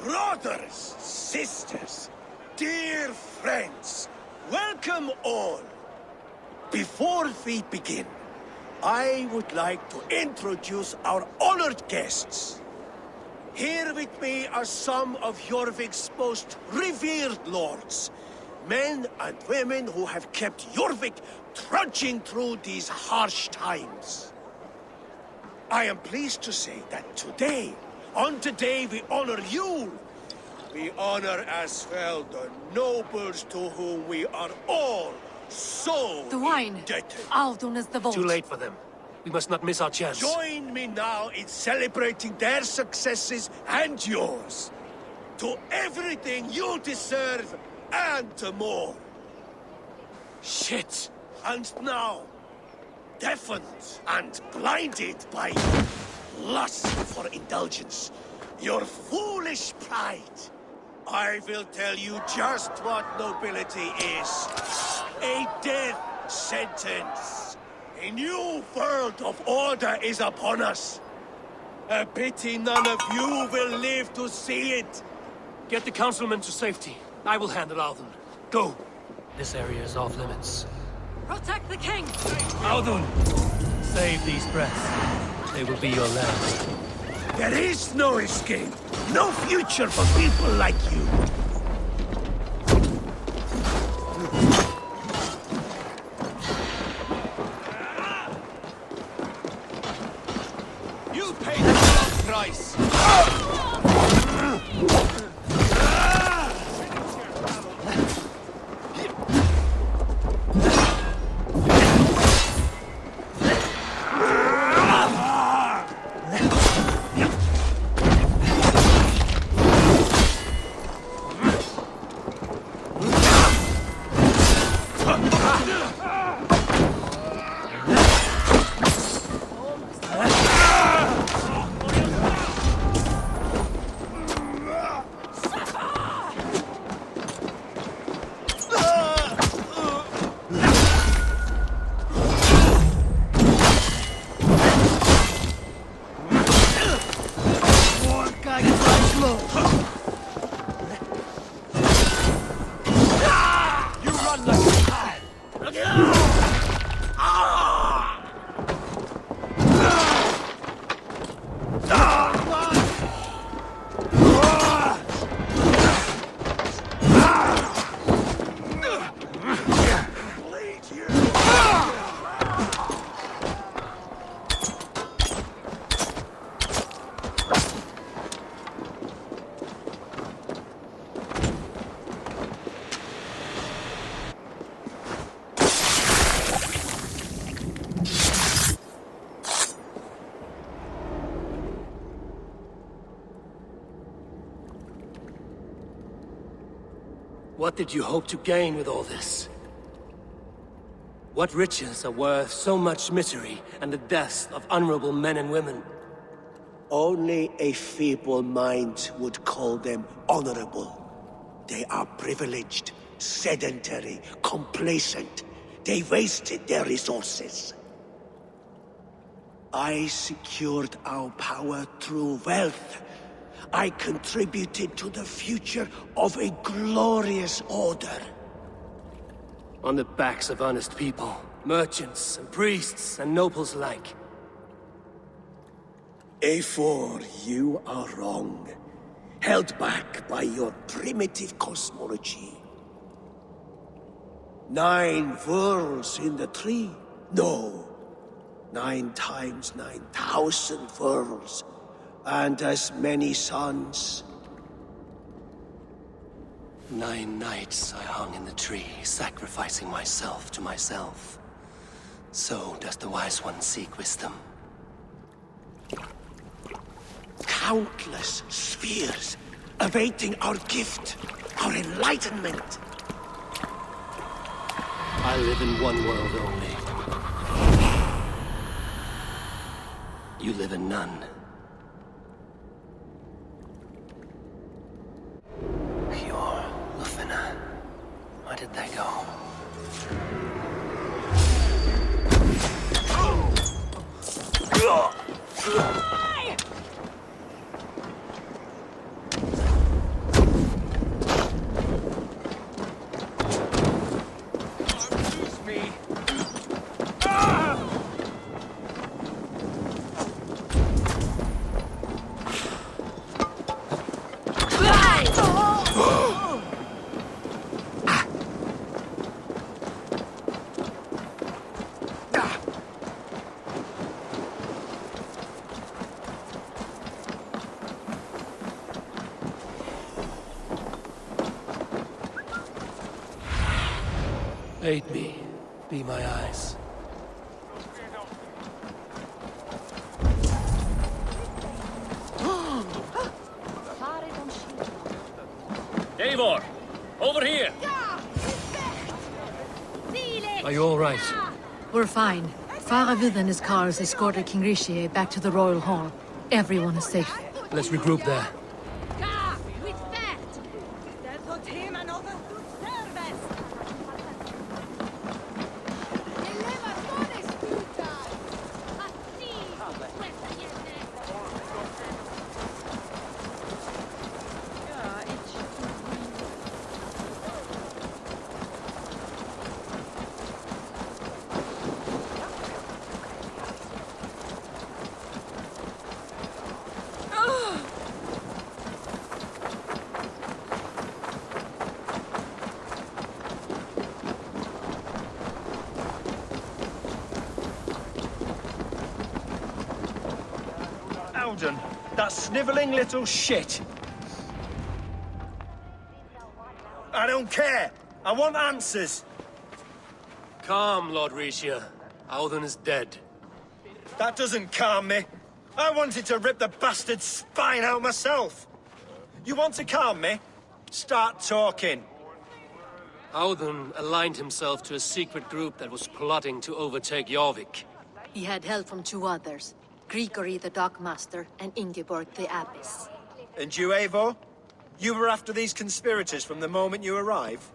Speaker 3: Brothers, sisters, dear friends, welcome all. Before we begin, I would like to introduce our honored guests. Here with me are some of Jorvik's most revered lords. Men and women who have kept Jorvik trudging through these harsh times. I am pleased to say that today, on today we honor you. We honor as well the nobles to whom we are all so
Speaker 6: The wine.
Speaker 3: indebted.
Speaker 6: Aldun is the vault.
Speaker 1: Too late for them. We must not miss our chance.
Speaker 3: Join me now in celebrating their successes and yours. To everything you deserve and more.
Speaker 1: Shit!
Speaker 3: And now, deafened and blinded by lust for indulgence, your foolish pride, I will tell you just what nobility is. A death sentence. A new world of order is upon us. A pity none of you will live to see it.
Speaker 1: Get the councilmen to safety. I will handle Aldun. Go! This area is off limits.
Speaker 6: Protect the king!
Speaker 1: Aldun! Save these breaths. They will be your last.
Speaker 3: There is no escape. No future for people like you.
Speaker 15: You paid the wrong price!
Speaker 1: What did you hope to gain with all this? What riches are worth so much misery and the deaths of honorable men and women?
Speaker 3: Only a feeble mind would call them honorable. They are privileged, sedentary, complacent. They wasted their resources. I secured our power through wealth. I contributed to the future of a glorious order.
Speaker 1: On the backs of honest people, merchants and priests and nobles alike.
Speaker 3: Eivor, you are wrong. Held back by your primitive cosmology. 9 worlds in the tree? No. 9 times 9,000 worlds, and as many suns.
Speaker 1: 9 nights I hung in the tree, sacrificing myself to myself. So does the Wise One seek wisdom.
Speaker 3: Countless spheres, awaiting our gift, our enlightenment.
Speaker 1: I live in one world only. You live in none. Pure Lufina. Where did they go? Aid me. Be my eyes.
Speaker 14: Eivor! Over here!
Speaker 1: Are you all right?
Speaker 6: We're fine. Faravid and his cars escorted King Rishi back to the Royal Hall. Everyone is safe.
Speaker 1: Let's regroup there.
Speaker 15: That snivelling little shit. I don't care. I want answers.
Speaker 1: Calm, Lord Rishia. Auden is dead.
Speaker 15: That doesn't calm me. I wanted to rip the bastard's spine out myself. You want to calm me? Start talking.
Speaker 1: Auden aligned himself to a secret group that was plotting to overtake Jorvik.
Speaker 6: He had help from 2 others. Grigory the Dockmaster and Ingeborg the Abbess.
Speaker 15: And you, Eivor? You were after these conspirators from the moment you arrived?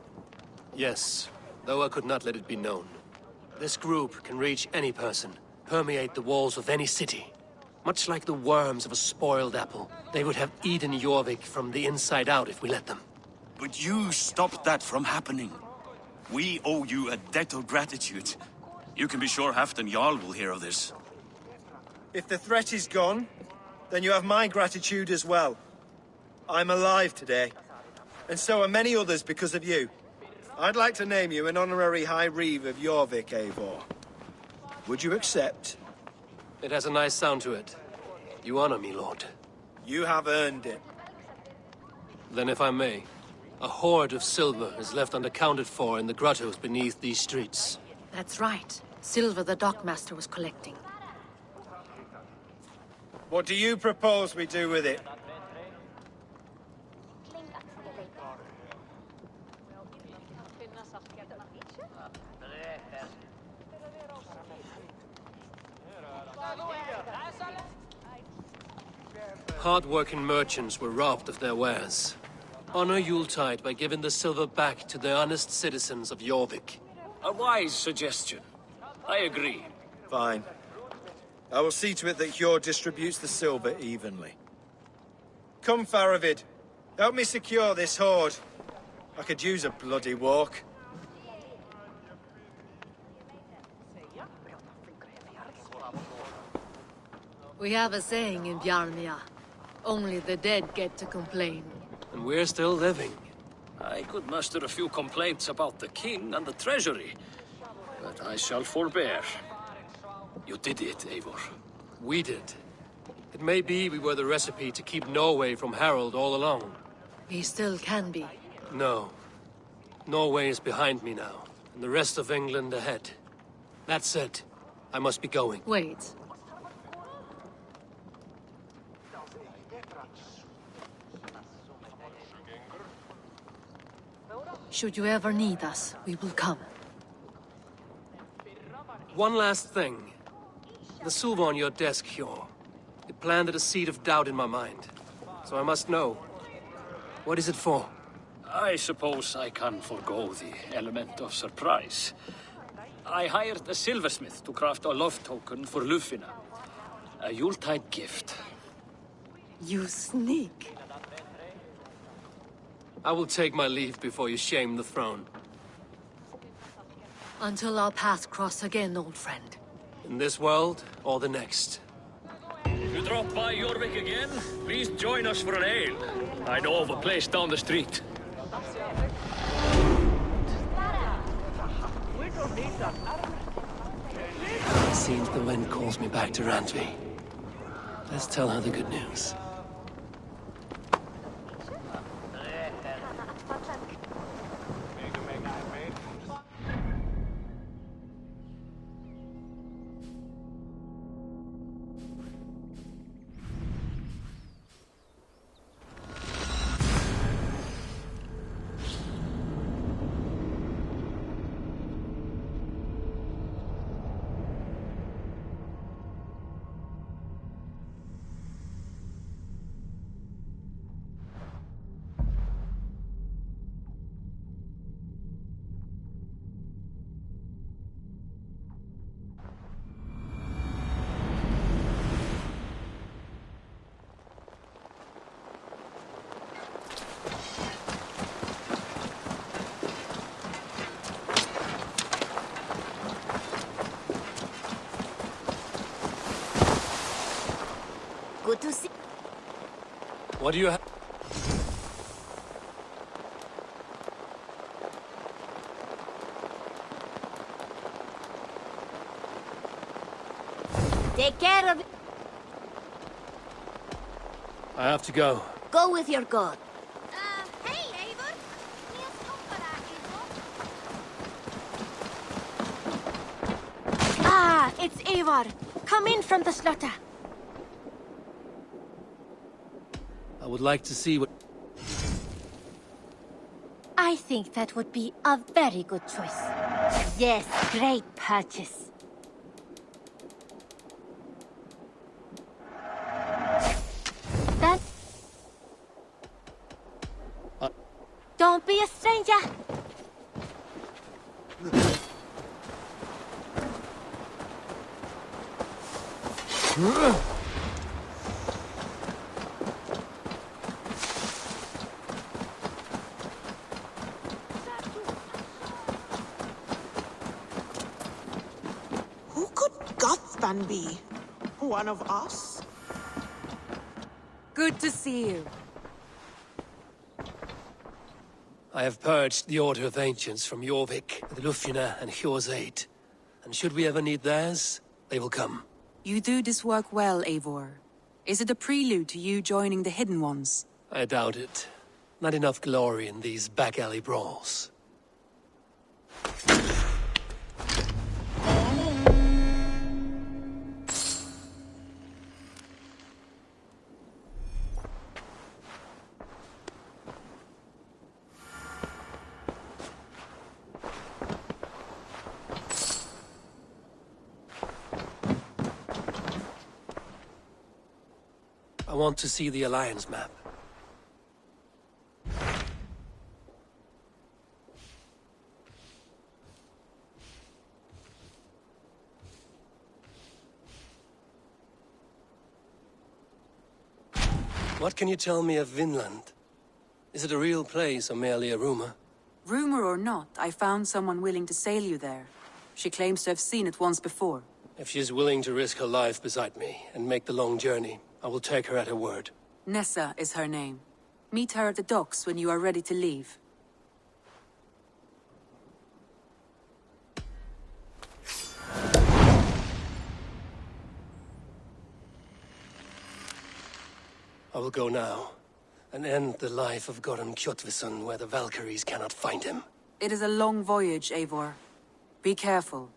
Speaker 1: Yes, though I could not let it be known. This group can reach any person, permeate the walls of any city. Much like the worms of a spoiled apple, they would have eaten Jorvik from the inside out if we let them.
Speaker 9: But you stopped that from happening. We owe you a debt of gratitude. You can be sure Halfdan Jarl will hear of this.
Speaker 15: If the threat is gone, then you have my gratitude as well. I'm alive today, and so are many others because of you. I'd like to name you an honorary High Reeve of Jorvik, Eivor. Would you accept?
Speaker 1: It has a nice sound to it. You honor me, Lord.
Speaker 15: You have earned it.
Speaker 1: Then if I may, a hoard of silver is left unaccounted for in the grottos beneath these streets.
Speaker 6: That's right. Silver the Dockmaster was collecting.
Speaker 15: What do you propose we do with it?
Speaker 1: Hard-working merchants were robbed of their wares. Honor Yuletide by giving the silver back to the honest citizens of Jorvik.
Speaker 14: A wise suggestion. I agree.
Speaker 15: Fine. I will see to it that Hjor distributes the silver evenly. Come, Faravid. Help me secure this hoard. I could use a bloody walk.
Speaker 6: We have a saying in Bjarnia. Only the dead get to complain.
Speaker 1: And we're still living.
Speaker 14: I could muster a few complaints about the king and the treasury, but I shall forbear. You did it, Eivor.
Speaker 1: We did. It may be we were the recipe to keep Norway from Harald all along.
Speaker 6: We still can be.
Speaker 1: No. Norway is behind me now, and the rest of England ahead. That said, I must be going.
Speaker 6: Wait. Should you ever need us, we will come.
Speaker 1: One last thing. The silver on your desk, Hjor. It planted a seed of doubt in my mind. So I must know. What is it for?
Speaker 14: I suppose I can forego the element of surprise. I hired a silversmith to craft a love token for Lufina. A Yuletide gift.
Speaker 6: You sneak.
Speaker 1: I will take my leave before you shame the throne.
Speaker 6: Until our paths cross again, old friend.
Speaker 1: In this world, or the next.
Speaker 14: If you drop by Jorvik again, please join us for an ale. I know of a place down the street.
Speaker 1: It seems the wind calls me back to Randvi. Let's tell her the good news.
Speaker 16: Good to see.
Speaker 1: What do you have?
Speaker 16: Take care of it.
Speaker 1: I have to go.
Speaker 16: Go with your god.
Speaker 17: Hey, Eivor.
Speaker 16: Ah, it's Eivor. Come in from the slaughter.
Speaker 1: I would like to see what...
Speaker 16: I think that would be a very good choice. Yes, great purchase. That... Don't be a stranger.
Speaker 18: Who could Guthban be? One of us?
Speaker 19: Good to see you.
Speaker 1: I have purged the Order of Ancients from Jorvik, with Lufina and Hjor's aid. And should we ever need theirs, they will come.
Speaker 19: You do this work well, Eivor. Is it a prelude to you joining the Hidden Ones?
Speaker 1: I doubt it. Not enough glory in these back-alley brawls. I want to see the Alliance map. What can you tell me of Vinland? Is it a real place or merely a rumor?
Speaker 19: Rumor or not, I found someone willing to sail you there. She claims to have seen it once before.
Speaker 1: If she is willing to risk her life beside me and make the long journey, I will take her at her word.
Speaker 19: Nessa is her name. Meet her at the docks when you are ready to leave.
Speaker 1: I will go now, and end the life of Goran Kjotveson where the Valkyries cannot find him.
Speaker 19: It is a long voyage, Eivor. Be careful.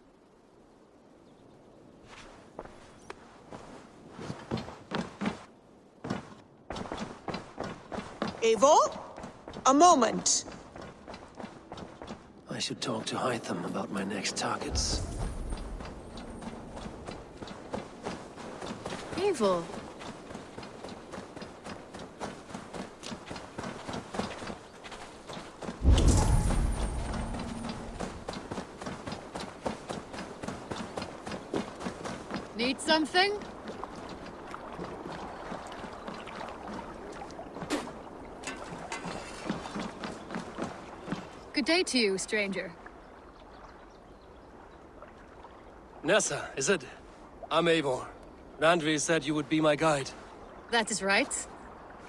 Speaker 18: Eivor? A moment.
Speaker 1: I should talk to Hytham about my next targets.
Speaker 6: Eivor. Need something? Good day to you, stranger.
Speaker 1: Nessa, is it? I'm Eivor. Randvi said you would be my guide.
Speaker 6: That is right.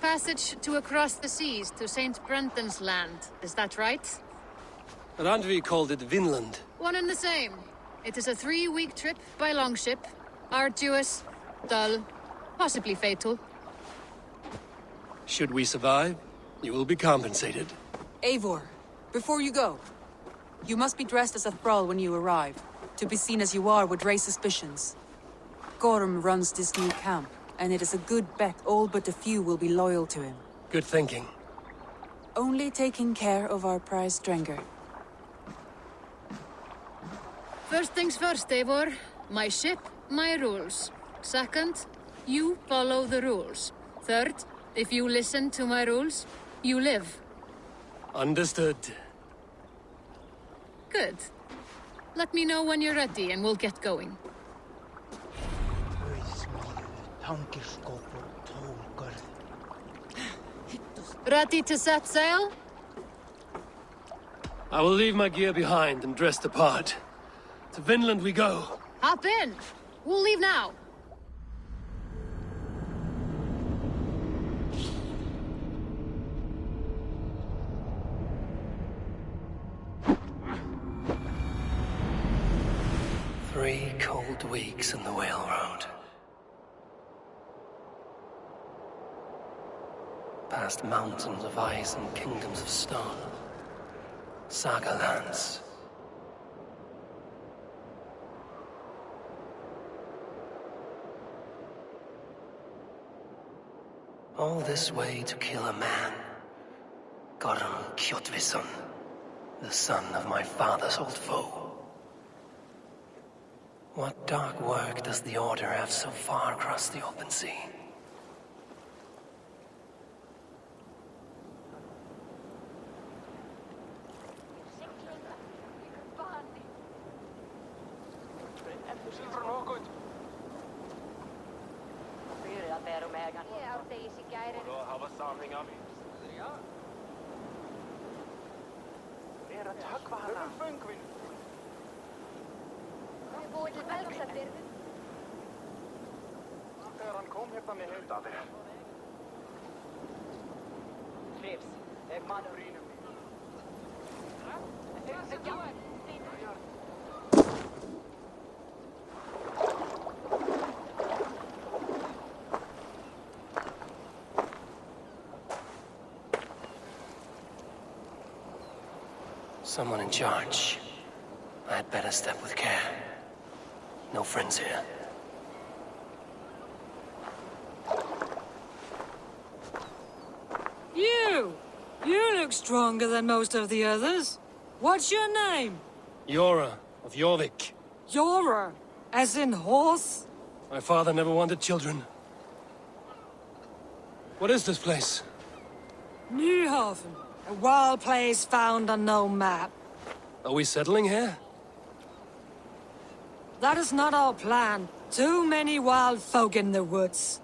Speaker 6: Passage to across the seas to St. Brenton's land. Is that right?
Speaker 1: Randvi called it Vinland.
Speaker 6: One and the same. It is a 3-week trip by longship. Arduous, dull, possibly fatal.
Speaker 1: Should we survive, you will be compensated.
Speaker 19: Eivor, before you go, you must be dressed as a thrall when you arrive. To be seen as you are would raise suspicions. Gorm runs this new camp, and it is a good bet all but a few will be loyal to him.
Speaker 1: Good thinking.
Speaker 19: Only taking care of our prize Strenger.
Speaker 6: First things first, Eivor. My ship, my rules. Second, you follow the rules. Third, if you listen to my rules, you live.
Speaker 1: Understood.
Speaker 6: Good. Let me know when you're ready and we'll get going. Ready to set sail?
Speaker 1: I will leave my gear behind and dress the part. To Vinland we go.
Speaker 6: Hop in. We'll leave now.
Speaker 1: Three cold weeks in the Whale Road. Past mountains of ice and kingdoms of stone. Saga lands. All this way to kill a man. Goran Kjotveson, the son of my father's old foe. What dark work does the Order have so far across the open sea? Someone in charge. I had better step with care. No friends here.
Speaker 6: You look stronger than most of the others. What's your name?
Speaker 1: Yora of Jorvik.
Speaker 6: Yora, as in horse?
Speaker 1: My father never wanted children. What is this place?
Speaker 6: Nyhaven, a wild place found on no map.
Speaker 1: Are we settling here?
Speaker 6: That is not our plan. Too many wild folk in the woods.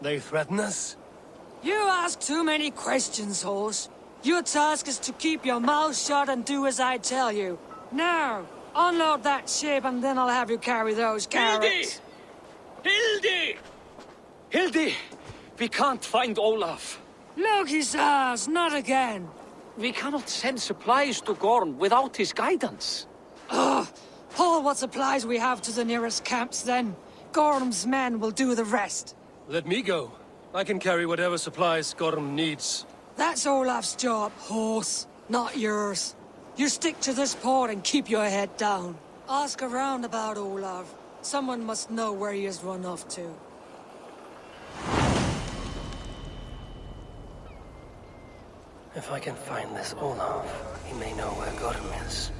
Speaker 1: They threaten us?
Speaker 6: You ask too many questions, horse. Your task is to keep your mouth shut and do as I tell you. Now, unload that ship and then I'll have you carry those carrots.
Speaker 14: Hildi! Hildi! We can't find Olaf.
Speaker 6: Look, his ass, not again.
Speaker 14: We cannot send supplies to Gorn without his guidance.
Speaker 6: Ugh! Haul what supplies we have to the nearest camps then. Gorm's men will do the rest.
Speaker 1: Let me go. I can carry whatever supplies Gorm needs.
Speaker 6: That's Olaf's job, horse, not yours. You stick to this port and keep your head down. Ask around about Olaf. Someone must know where he has run off to.
Speaker 1: If I can find this Olaf, he may know where Gorm is.